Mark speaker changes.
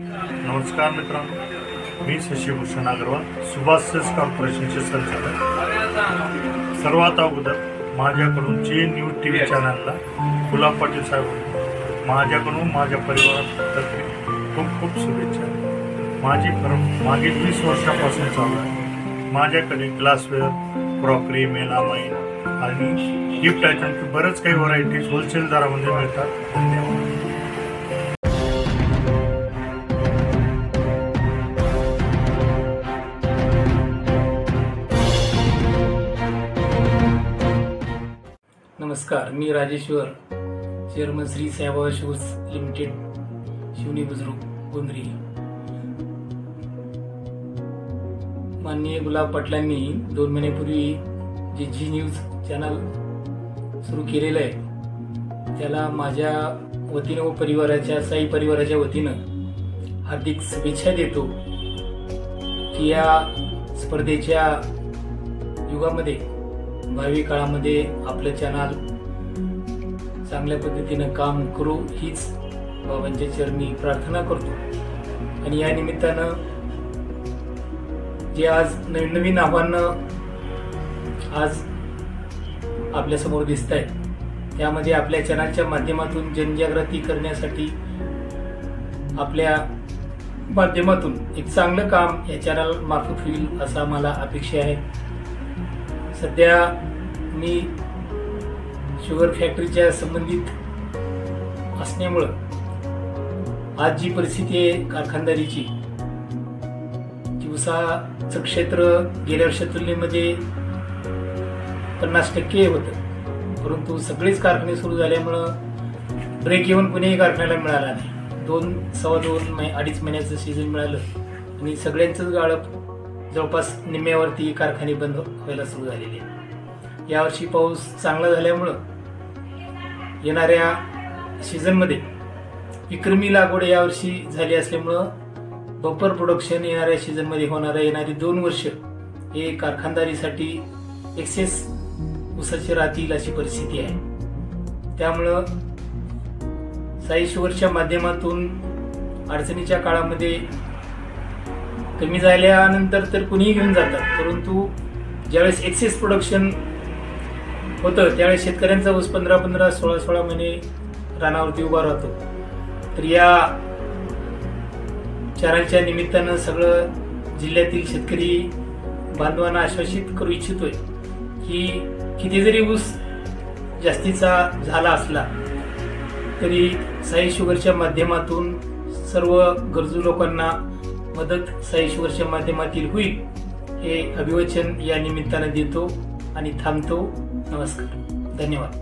Speaker 1: नमस्कार मित्रांनो, मी शशिभूषण अग्रवाल, सुभाष सेल्स कॉर्पोरेशनचे संचालक। सर्वात अगोदर माझ्याकडून जे न्यूज टीव्ही चॅनलला गुलाब पाटील साहेब माझ्याकडून माझ्या परिवारातर्फे खूप खूप शुभेच्छा। माझी फर्म मागील 20 वर्षापासून चालू आहे। माझ्याकडे ग्लासवेअर, क्रॉकरी, मेलामाइन आणि गिफ्ट आयटमचे बरेच काही व्हरायटीज होलसेल दरामध्ये मिळतात। धन्यवाद।
Speaker 2: नमस्कार, मी Rajeshwar, chairman Shri Saibaba shoes limited, Shivni Bujurg, Gondhali. माननीय गुलाब पाटलांनी 2 महिन्यापूर्वी जे जी न्यूज चॅनल सुरू केलेलं आहे त्याला माझ्या वतीनं व परिवाराच्या साई परिवाराच्या वतीनं हार्दिक शुभेच्छा देतो की या स्पर्धेच्या युगामध्ये भावी काळामध्ये आपलं चॅनल चांगल्या पद्धतीनं काम करू हीच बाबांच्या चरणी प्रार्थना करतो। आणि या निमित्तानं जे आज नवीन आव्हानं आज आपल्यासमोर दिसत आहेत त्यामध्ये आपल्या चॅनलच्या माध्यमातून जनजागृती करण्यासाठी आपल्या माध्यमातून एक चांगलं काम या चॅनल मार्फत होईल असा मला अपेक्षा आहे। सध्या मी शुगर फॅक्टरीच्या संबंधित असल्यामुळं आज जी परिस्थिती आहे कारखानदारीची, उसाचं क्षेत्र गेल्या वर्षी तुलनेमध्ये 50% होतं, परंतु सगळेच कारखाने सुरू झाल्यामुळं ब्रेक इव्हन कुणीही कारखान्याला मिळाला नाही। 2-2.5 महिन्याचं सीझन मिळालं आणि सगळ्यांचंच गाळप जवळपास निम्म्यावरती कारखाने बंद व्हायला सुरू झालेले आहे। यावर्षी पाऊस चांगला झाल्यामुळं येणाऱ्या सीझनमध्ये विक्रमी लागवड यावर्षी झाली असल्यामुळं बंपर प्रोडक्शन येणाऱ्या सीझनमध्ये येणारी 2 वर्ष हे कारखानदारीसाठी एक्सेस ऊसाचे राहतील अशी परिस्थिती आहे। त्यामुळं साई शुगरच्या माध्यमातून अडचणीच्या काळामध्ये कमी झाल्यानंतर तर कुणीही घेऊन जातात, परंतु ज्यावेळेस एक्सेस प्रोडक्शन होतं त्यावेळेस शेतकऱ्यांचा ऊस 15-15, 16-16 महिने रानावरती उभा राहतो। तर या चॅनलच्या निमित्तानं सगळं जिल्ह्यातील शेतकरी बांधवांना आश्वासित करू इच्छितोय की किती जरी ऊस जास्तीचा झाला असला तरी साई शुगरच्या माध्यमातून सर्व गरजू लोकांना मदत साई शुगरच्या माध्यमातील होईल हे अभिवचन या निमित्तानं देतो आणि थांबतो। नमस्कार, धन्यवाद।